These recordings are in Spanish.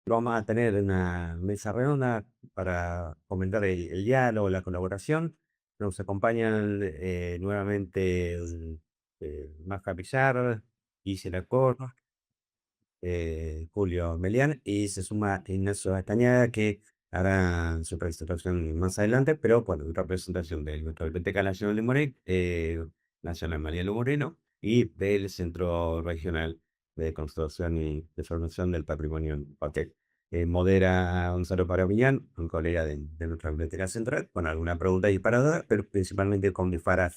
Vamos a tener una mesa redonda para fomentar el diálogo, la colaboración. Nos acompañan nuevamente Maja Pizarro, Gisela Cor, Julio Melián, y se suma Ignacio Astañeda, que hará su presentación más adelante, pero bueno, en representación de nuestra Biblioteca Nacional de Moreno, Nacional Mariano Moreno, y del Centro Regional de Conservación y de Formación del Patrimonio Hotel. Modera Gonzalo Paravillán, un colega de nuestra Biblioteca Central, con alguna pregunta disparada, pero principalmente con mi para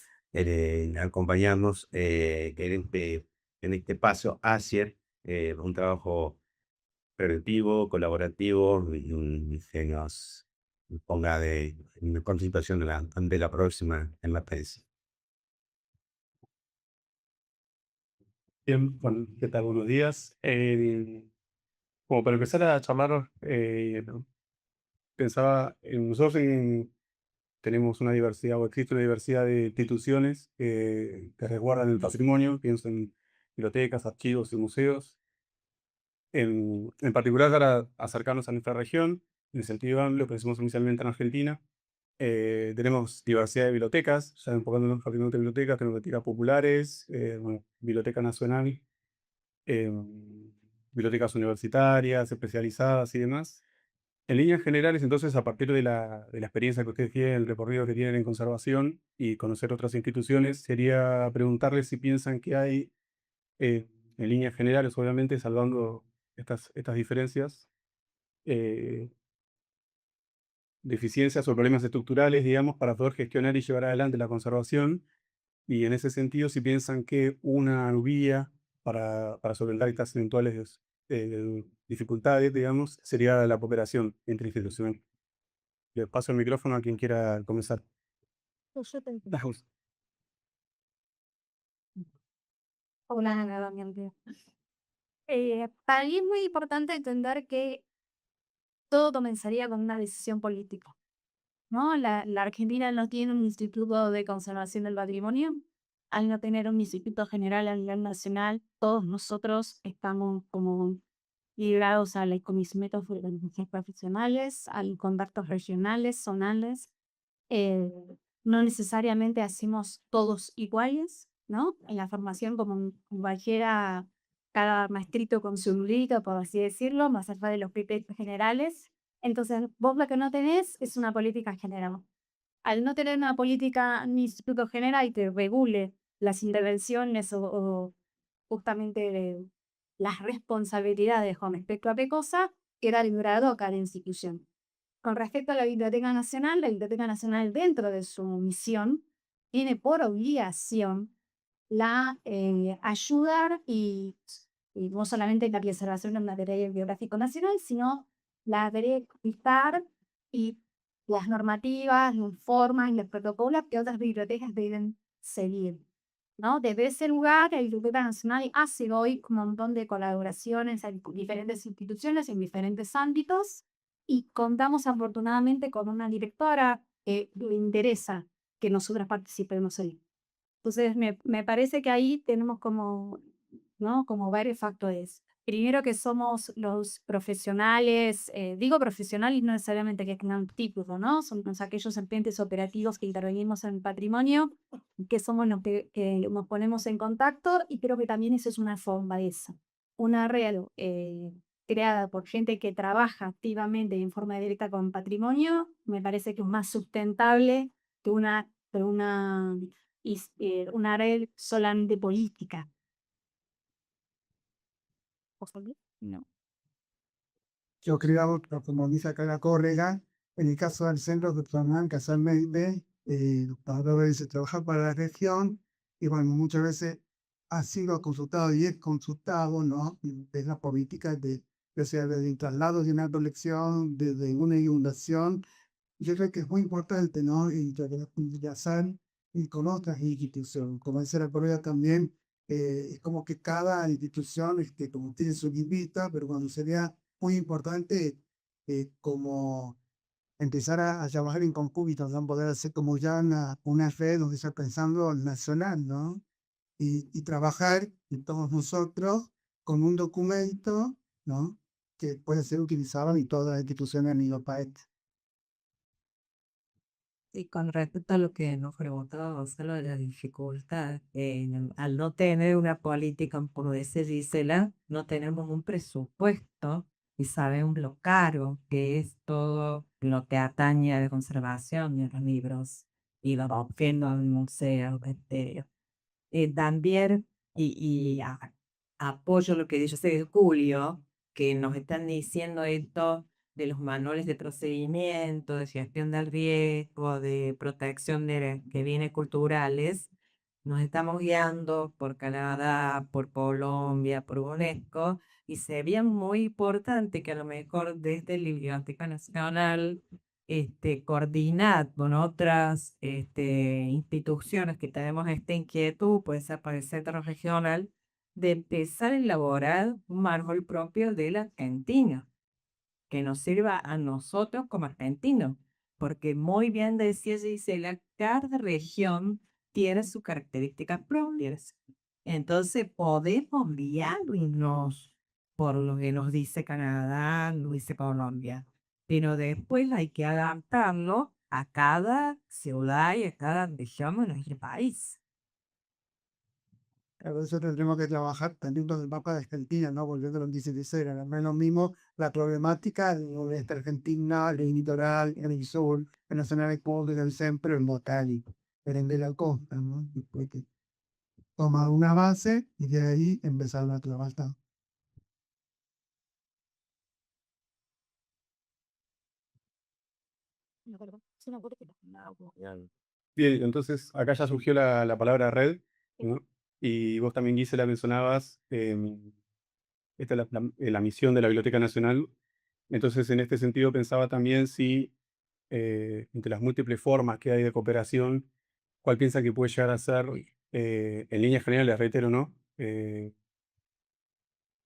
acompañarnos en este paso hacia un trabajo preventivo, colaborativo, y que nos ponga en mejor situación ante la próxima emergencia. Bien, bueno, ¿qué tal? Buenos días. Como para empezar a charlar, pensaba en tenemos una diversidad o existe una diversidad de instituciones que resguardan el patrimonio, pienso en bibliotecas, archivos y museos. En particular, para acercarnos a nuestra región, en sentido amplio, pensemos inicialmente en Argentina. Tenemos diversidad de bibliotecas, ya enfocándonos en bibliotecas, tenemos bibliotecas populares, bueno, Biblioteca Nacional, bibliotecas universitarias, especializadas y demás. En líneas generales, entonces, a partir de la experiencia que ustedes tienen, el recorrido que tienen en conservación y conocer otras instituciones, sería preguntarles si piensan que hay, en líneas generales, obviamente, salvando estas diferencias, eh, deficiencias o problemas estructurales, digamos, para poder gestionar y llevar adelante la conservación. Y en ese sentido, si piensan que una vía para solventar estas eventuales dificultades, digamos, sería la cooperación interinstitucional. Le paso el micrófono a quien quiera comenzar. Yo te Dajos. Hola nuevamente. Para mí es muy importante entender que todo comenzaría con una decisión política, ¿no? La Argentina no tiene un instituto de conservación del patrimonio. Al no tener un instituto general a nivel nacional, todos nosotros estamos como ligados a los conocimientos de organizaciones profesionales, a los contactos regionales, zonales. eh, no necesariamente hacemos todos iguales, ¿no? En la formación, como en cualquiera, cada maestrito con su librito, por así decirlo, más allá de los criterios generales. Entonces, vos lo que no tenés es una política general. Al no tener una política, un instituto general que regule las intervenciones o justamente las responsabilidades con respecto a qué cosa, queda librado a cada institución. Con respecto a la Biblioteca Nacional dentro de su misión tiene por obligación la ayudar y no solamente la preservación del material biográfico nacional, sino la de dictar y las normativas, las formas y los protocolos que otras bibliotecas deben seguir. ¿No? Desde ese lugar, la Biblioteca Nacional hace hoy un montón de colaboraciones en diferentes instituciones, en diferentes ámbitos, y contamos afortunadamente con una directora que le interesa que nosotras participemos ahí. Entonces, me parece que ahí tenemos como, ¿no? Como varios factores. Primero que somos los profesionales, digo profesionales no necesariamente que tengan título, ¿no? Somos aquellos entes operativos que intervenimos en el patrimonio, que somos los que nos ponemos en contacto, y creo que también eso es una forma de eso. Una red creada por gente que trabaja activamente y en forma directa con patrimonio, me parece que es más sustentable que una red solamente política. ¿Vos también? No. Yo creo, como dice acá la Córrega, en el caso del centro de Tucumán, casualmente, los trabajadores se trabajan para la región y bueno, muchas veces ha sido consultado y es consultado, ¿no? De la política de, o sea, desde el traslado de una colección, desde una inundación. Yo creo que es muy importante, ¿no? Enlazar y con otras instituciones. Como dice la Córrega también, es como que cada institución, como tiene su librita, pero cuando sería muy importante como empezar a trabajar en concúbito, ¿no? Poder hacer como ya una red donde está pensando nacional, ¿no? Y trabajar y todos nosotros con un documento, ¿no? que puede ser utilizado en todas las instituciones a nivel país. Y con respecto a lo que nos preguntaba Gonzalo de la dificultad, al no tener una política, como dice Gisela, no tenemos un presupuesto y sabemos lo caro que es todo lo que atañe a la conservación de los libros y los objetos del museo. También, apoyo lo que dice Julio, que nos están diciendo esto de los manuales de procedimiento, de gestión del riesgo, de protección de bienes culturales. Nos estamos guiando por Canadá, por Colombia, por UNESCO, y sería muy importante que a lo mejor desde la Biblioteca Nacional coordinar con otras instituciones que tenemos esta inquietud, puede ser para el centro regional, de empezar a elaborar un manual propio de la Argentina, que nos sirva a nosotros como argentinos, porque muy bien decía Gisela, cada región tiene sus características propias. Entonces podemos guiarnos por lo que nos dice Canadá, nos dice Colombia, pero después hay que adaptarlo a cada ciudad y a cada región de nuestro país. A veces tendremos que trabajar teniendo el mapa de Argentina, ¿no? Volviendo a lo que dice Gisela, no es lo mismo la problemática del nordeste argentina, el litoral, en el sur, en la zona de Córdoba, del centro, el botánico, el de la costa, ¿no? Después que tomar una base y de ahí empezar a trabajar. Bien, entonces acá ya surgió la palabra red, ¿no? Y vos también, Gisela, mencionabas esta es la misión de la Biblioteca Nacional. Entonces, en este sentido, pensaba también si, entre las múltiples formas que hay de cooperación, cuál piensa que puede llegar a ser, en líneas generales, reitero, ¿no?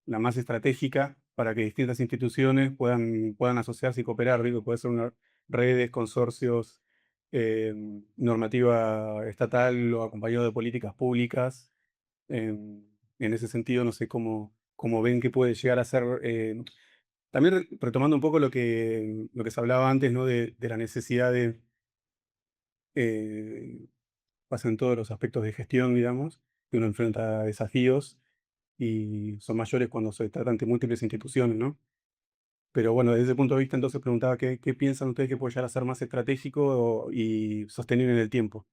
La más estratégica para que distintas instituciones puedan asociarse y cooperar. Digo, puede ser redes, consorcios, eh, normativa estatal o acompañado de políticas públicas. En ese sentido, no sé cómo ven que puede llegar a ser. También retomando un poco lo que se hablaba antes, ¿no? De la necesidad de. Pasa en todos los aspectos de gestión, digamos, que uno enfrenta desafíos y son mayores cuando se tratan de múltiples instituciones, ¿no? Pero bueno, desde ese punto de vista, entonces preguntaba qué piensan ustedes que puede llegar a ser más estratégico y sostenible en el tiempo.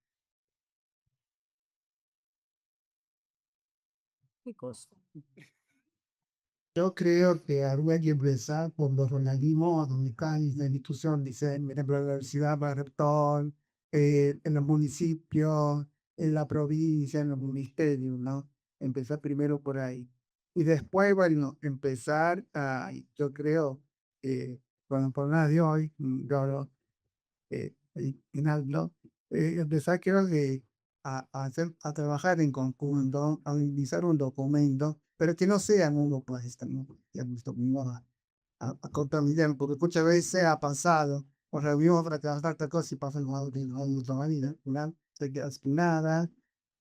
¿Qué cosa? Yo creo que habría que empezar por los organismos donde cada institución dice, por ejemplo, la universidad para el rector, en los municipios, en la provincia, en los ministerios, ¿no? Empezar primero por ahí. Y después, bueno, empezar a, yo creo, con el programa de hoy, yo en algo, empezar creo que a trabajar en conjunto, a utilizar un documento, pero que no sea uno pues, ¿no? Ya nos domingo a cortar mi tiempo, porque muchas veces ha pasado, nos reunimos para trabajar otra cosa y pasa algo de otra vida, ¿verdad? Se queda sin nada,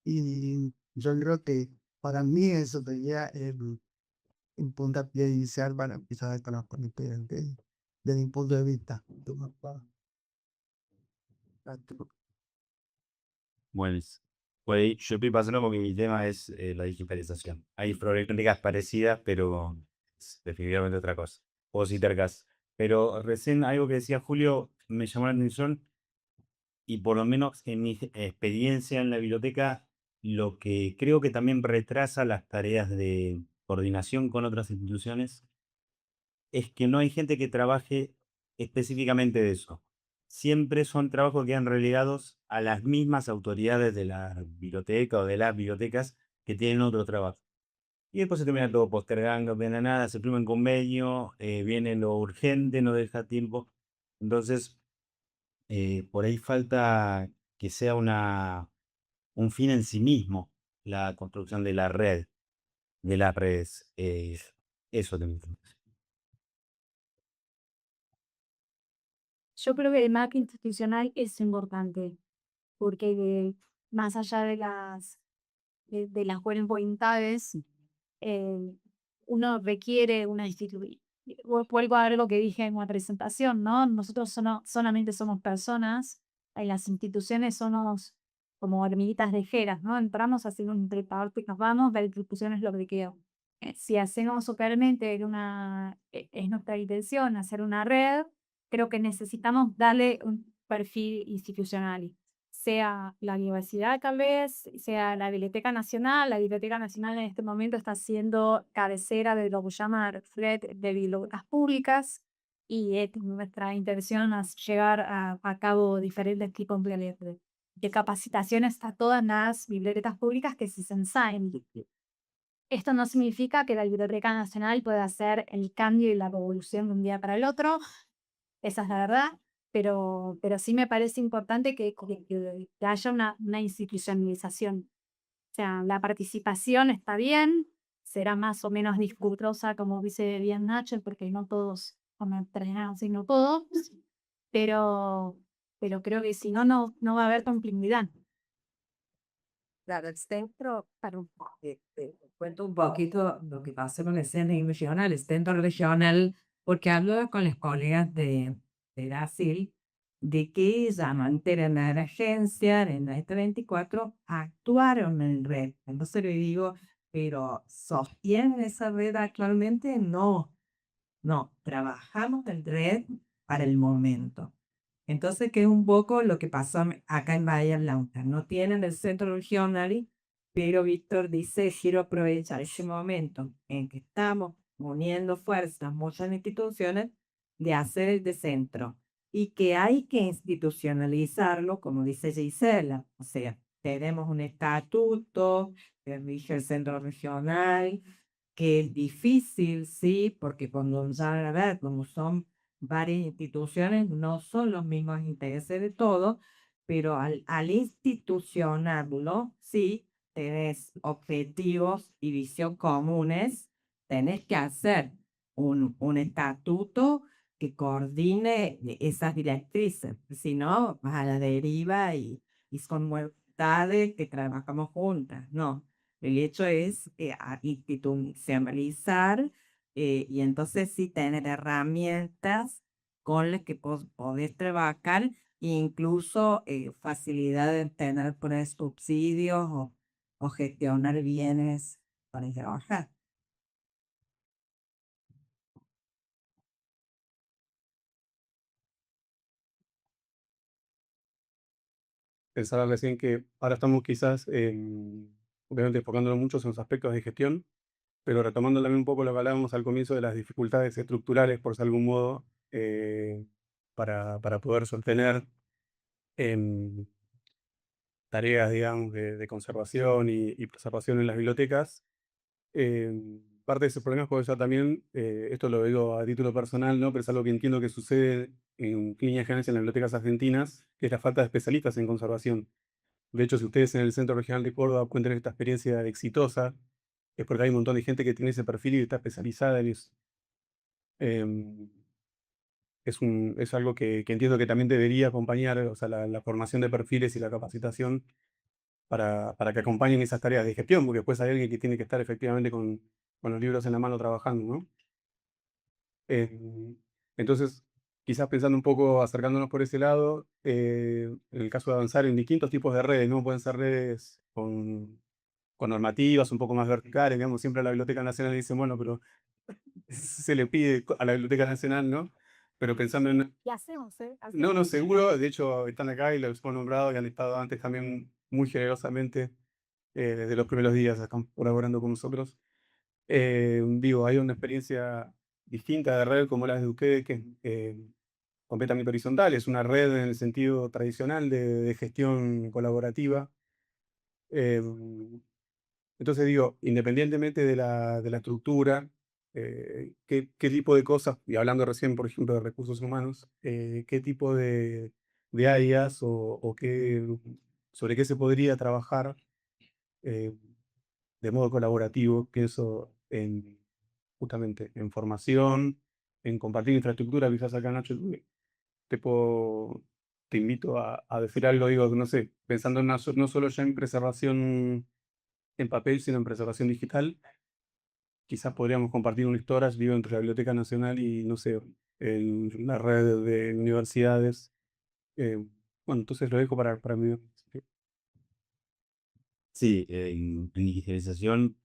y yo creo que para mí eso sería el puntapié inicial para empezar a trabajar con el PNP, desde mi punto de vista. Bueno, pues yo estoy pasando porque mi tema es la digitalización. Hay problemáticas parecidas, pero es definitivamente otra cosa. O Citergas. Pero recién algo que decía Julio me llamó la atención y por lo menos en mi experiencia en la biblioteca, lo que creo que también retrasa las tareas de coordinación con otras instituciones es que no hay gente que trabaje específicamente de eso. Siempre son trabajos que quedan relegados a las mismas autoridades de la biblioteca o de las bibliotecas que tienen otro trabajo. Y después se termina todo postergando, viene nada, se firma un convenio, viene lo urgente, no deja tiempo. Entonces, por ahí falta que sea un fin en sí mismo la construcción de la red, de las redes. Eso también. Yo creo que el mapa institucional es importante, porque más allá de las buenas voluntades, uno requiere una vuelvo a ver lo que dije en la presentación, ¿no? Nosotros solamente somos personas, y las instituciones somos como hormiguitas ligeras, ¿no? Entramos, hacemos un trepador y nos vamos, la institución es lo que quedó. Si hacemos supermente es nuestra intención hacer una red, creo que necesitamos darle un perfil institucional, sea la universidad tal vez, sea la Biblioteca Nacional. La Biblioteca Nacional en este momento está siendo cabecera de lo que llama red de bibliotecas públicas y es nuestra intención es llevar a cabo diferentes tipos de capacitaciones a todas las bibliotecas públicas que se ensayen. Esto no significa que la Biblioteca Nacional pueda hacer el cambio y la revolución de un día para el otro, esa es la verdad, pero sí me parece importante que haya una institucionalización. O sea, la participación está bien, será más o menos discursosa, como dice bien Nacho, porque no todos como entrenados, sino todos, pero, pero creo que si no, no va a haber continuidad. Claro, el centro, cuento un poquito lo que pasa con el centro regional. El centro regional, porque hablo con los colegas de Brasil, de que ya no en la agencia, en la 24 actuaron en red. Entonces le digo, pero ¿sostienen esa red actualmente? No, no, trabajamos en red para el momento. Entonces, que es un poco lo que pasó acá en Bahía Blanca. No tienen el centro regional, pero Víctor dice, quiero aprovechar ese momento en que estamos uniendo fuerzas, muchas instituciones, de hacer el de centro. Y que hay que institucionalizarlo, como dice Gisela. O sea, tenemos un estatuto que rige el centro regional, que es difícil, sí, porque cuando ya a ver, como son varias instituciones, no son los mismos intereses de todos, pero al institucionarlo, sí, tenés objetivos y visión comunes, tenés que hacer un estatuto que coordine esas directrices, si no, vas a la deriva y son voluntades que trabajamos juntas, no. El hecho es institucionalizar y entonces sí tener herramientas con las que podés trabajar e incluso facilidad de tener pues, subsidios o gestionar bienes para trabajar. Pensaba recién que ahora estamos quizás, obviamente enfocándonos mucho en los aspectos de gestión, pero retomando también un poco lo que hablábamos al comienzo de las dificultades estructurales, por algún modo, para poder sostener em, tareas, digamos, de conservación y preservación en las bibliotecas. Parte de esos problemas puede ser también, esto lo digo a título personal, ¿no? Pero es algo que entiendo que sucede en líneas generales en las bibliotecas argentinas, que es la falta de especialistas en conservación. De hecho, si ustedes en el Centro Regional de Córdoba cuentan esta experiencia exitosa, es porque hay un montón de gente que tiene ese perfil y está especializada en eso. Em, es algo que entiendo que también debería acompañar, o sea, la formación de perfiles y la capacitación para que acompañen esas tareas de gestión, porque después hay alguien que tiene que estar efectivamente con los libros en la mano trabajando, ¿no? Entonces, quizás pensando un poco, acercándonos por ese lado, en el caso de avanzar en distintos tipos de redes, ¿no? Pueden ser redes con normativas un poco más verticales, digamos, siempre a la Biblioteca Nacional le dicen, bueno, pero se le pide a la Biblioteca Nacional, ¿no? Pero pensando en... ¿Qué hacemos, No, no, seguro, de hecho están acá y los hemos nombrado y han estado antes también muy generosamente desde los primeros días están colaborando con nosotros. Digo, hay una experiencia distinta de red como la de ustedes, que es completamente horizontal, es una red en el sentido tradicional de gestión colaborativa. Eh, entonces digo, independientemente de la estructura, qué tipo de cosas, y hablando recién, por ejemplo, de recursos humanos, qué tipo de áreas o sobre qué se podría trabajar eh, de modo colaborativo, pienso justamente en formación, en compartir infraestructura, quizás acá Nacho, te, puedo- te invito a decir algo, digo, no sé, pensando no solo ya en preservación en papel, sino en preservación digital. quizás podríamos compartir un storage, digo, entre la Biblioteca Nacional y, no sé, la red de universidades. Bueno, entonces lo dejo para mí. Sí, en digitalización,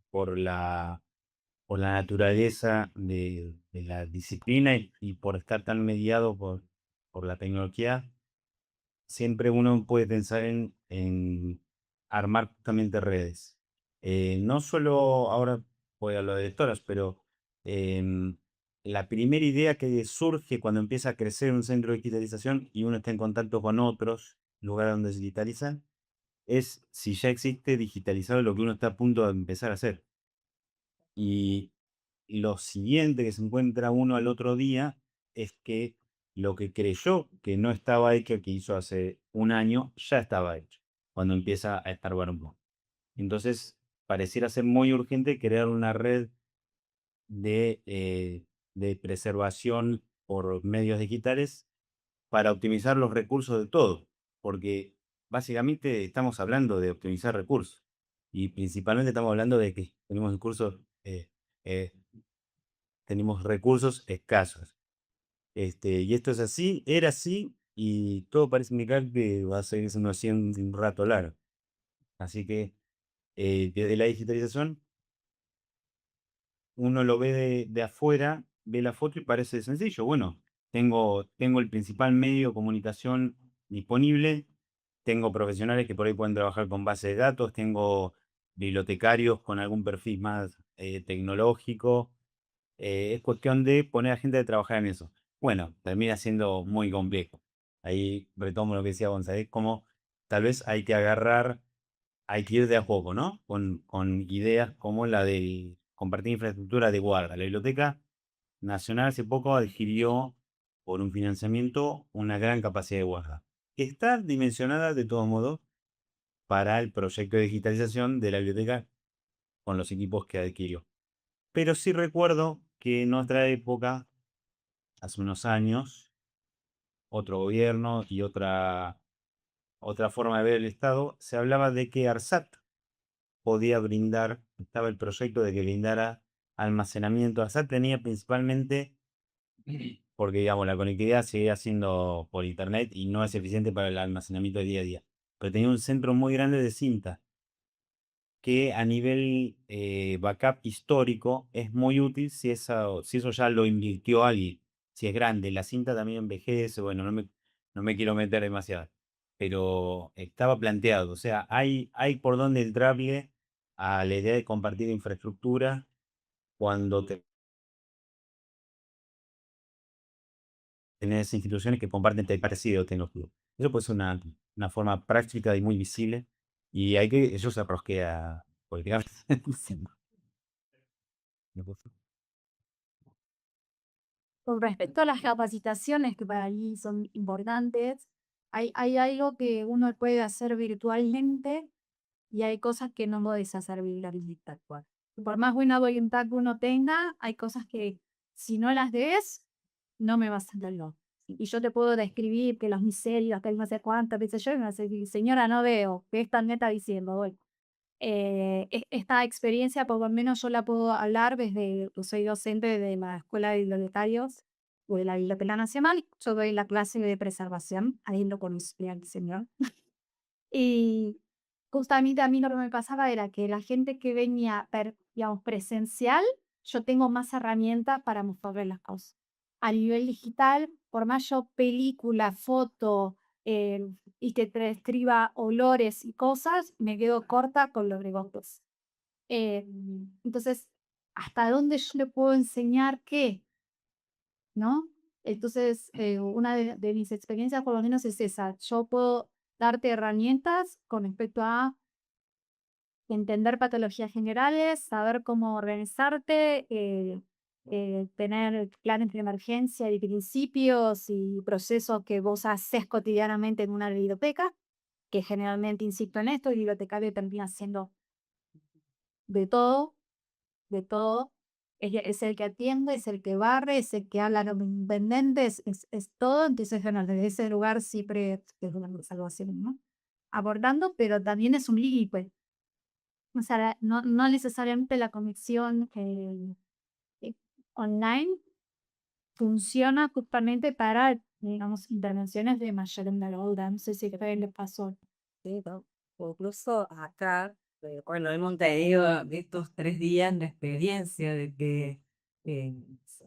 por por la naturaleza de la disciplina y por estar tan mediado por la tecnología, siempre uno puede pensar en armar justamente redes. No solo ahora voy a lo de lectoras, pero em, la primera idea que surge cuando empieza a crecer un centro de digitalización y uno está en contacto con otros lugares donde se digitalizan, es si ya existe digitalizado lo que uno está a punto de empezar a hacer. Y lo siguiente que se encuentra uno al otro día es que lo que creyó que no estaba hecho, que hizo hace un año, ya estaba hecho, cuando empieza a estar un poco. Entonces, pareciera ser muy urgente crear una red de preservación por medios digitales para optimizar los recursos de todo, porque básicamente estamos hablando de optimizar recursos y principalmente estamos hablando de que eh, tenemos recursos escasos. Y esto es así, era así, y todo parece indicar que va a seguir siendo así un rato largo. Así que desde la digitalización, uno lo ve de afuera, ve la foto y parece sencillo. Bueno, tengo el principal medio de comunicación disponible, tengo profesionales que por ahí pueden trabajar con base de datos, tengo bibliotecarios con algún perfil más tecnológico. Es cuestión de poner a gente a trabajar en eso. Bueno, termina siendo muy complejo. Ahí retomo lo que decía González, como tal vez hay que ir de a poco, ¿no? Con ideas como la de compartir infraestructura de guarda. La Biblioteca Nacional hace poco adquirió por un financiamiento una gran capacidad de guarda, que está dimensionada de todos modos para el proyecto de digitalización de la biblioteca con los equipos que adquirió. Pero sí recuerdo que en nuestra época, hace unos años, otro gobierno y otra forma de ver el Estado, se hablaba de que ARSAT podía brindar, estaba el proyecto de que brindara almacenamiento. ARSAT tenía principalmente, porque digamos, la conectividad seguía siendo por internet y no es eficiente para el almacenamiento de día a día, pero tenía un centro muy grande de cinta que a nivel backup histórico es muy útil si eso ya lo invirtió alguien, si es grande. La cinta también envejece, bueno, no me quiero meter demasiado, pero estaba planteado, o sea, hay por dónde entrarle a la idea de compartir infraestructura cuando tenés instituciones que comparten parecido tecnología. Eso puede ser una forma práctica y muy visible, y hay que, eso se rosquea políticamente. Con respecto a las capacitaciones, que para mí son importantes, hay algo que uno puede hacer virtualmente y hay cosas que no podés hacer virtualmente tal cual. Por más buena voluntad que uno tenga, hay cosas que si no las ves, no me vas a entenderlo. Y yo te puedo describir que los miserios, que no sé cuántas veces yo, y me vas a decir, señora, no veo, ¿qué está neta diciendo? Bueno, esta experiencia, por lo menos yo la puedo hablar desde, yo soy docente de la Escuela de Bibliotecarios o de la Biblioteca Nacional, yo doy la clase de preservación, ahí lo conocí al señor. Y justamente a mí lo que me pasaba era que la gente que venía, digamos, presencial, yo tengo más herramientas para mostrarle las cosas. A nivel digital, por más yo película, foto, y que te describa olores y cosas, me quedo corta con los negocios. Entonces, ¿hasta dónde yo le puedo enseñar qué? ¿No? Entonces, una de mis experiencias por lo menos es esa. Yo puedo darte herramientas con respecto a entender patologías generales, saber cómo organizarte, tener planes de emergencia y principios y procesos que vos haces cotidianamente en una biblioteca, que generalmente insisto en esto, el bibliotecario termina haciendo de todo, de todo. Es el que atiende, es el que barre, es el que habla con los intendentes, es todo. Entonces, bueno, desde ese lugar siempre es una salvación, ¿no? Abordando, pero también es un límite. O sea, no necesariamente la conexión online funciona justamente para, digamos, intervenciones de mayor envergadura. No sé si a ustedes les pasó. Sí, ¿no? Incluso acá, bueno, hemos tenido estos 3 días la experiencia de que eh,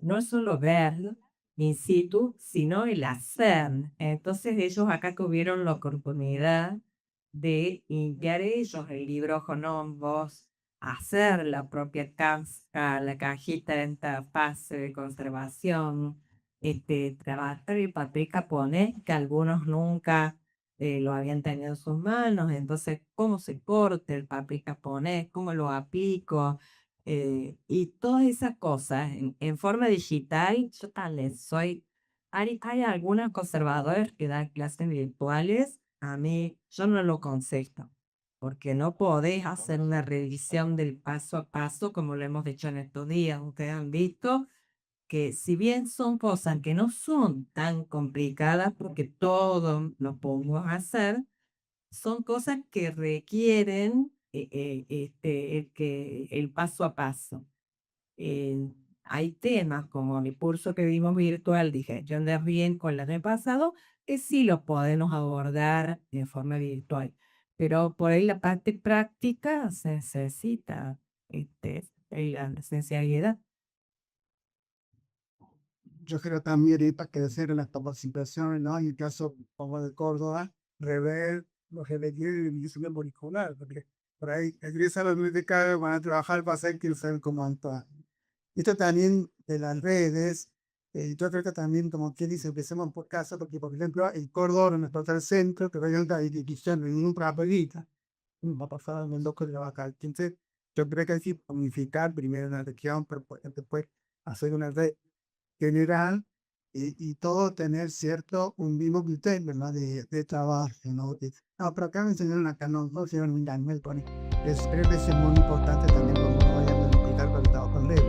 no es solo ver in situ, sino el hacer. Entonces ellos acá tuvieron la oportunidad de limpiar ellos el libro con hongos, hacer la propia casca, la cajita en esta fase de conservación, trabajar el papel japonés que algunos nunca lo habían tenido en sus manos, entonces cómo se corta el papel japonés, cómo lo aplico, y todas esas cosas en forma digital. Yo también soy, hay algunos conservadores que dan clases virtuales, a mí yo no lo concedo, porque no podés hacer una revisión del paso a paso como lo hemos hecho en estos días. Ustedes han visto que si bien son cosas que no son tan complicadas, porque todo lo podemos hacer, son cosas que requieren el paso a paso. Eh, Hay temas como el curso que vimos virtual de gestión de riesgo el año pasado, que sí los podemos abordar de forma virtual, pero por ahí la parte práctica se necesita la esencialidad. Yo creo también para crecer en las capacitaciones, ¿no? En el caso como de Córdoba, rever los que requieren el diseño curricular, porque por ahí egresan los bibliotecarios, van a trabajar para hacer que saben cómo actuar. Esto también de las redes, yo creo que también, como quien dice, empecemos por casa, porque por ejemplo, el Córdoba no está al centro, que vayan a dirigir en un papelita, va a pasar en el loco de la vaca. Entonces, yo creo que hay que planificar primero una región, pero después hacer una red general y todo tener cierto, un mismo criterio, ¿verdad? De trabajo, ¿no? No, pero acá me enseñaron acá, no se llaman un Daniel, pone. Creo que es muy importante también cuando uno vaya a planificar con el trabajo con ley.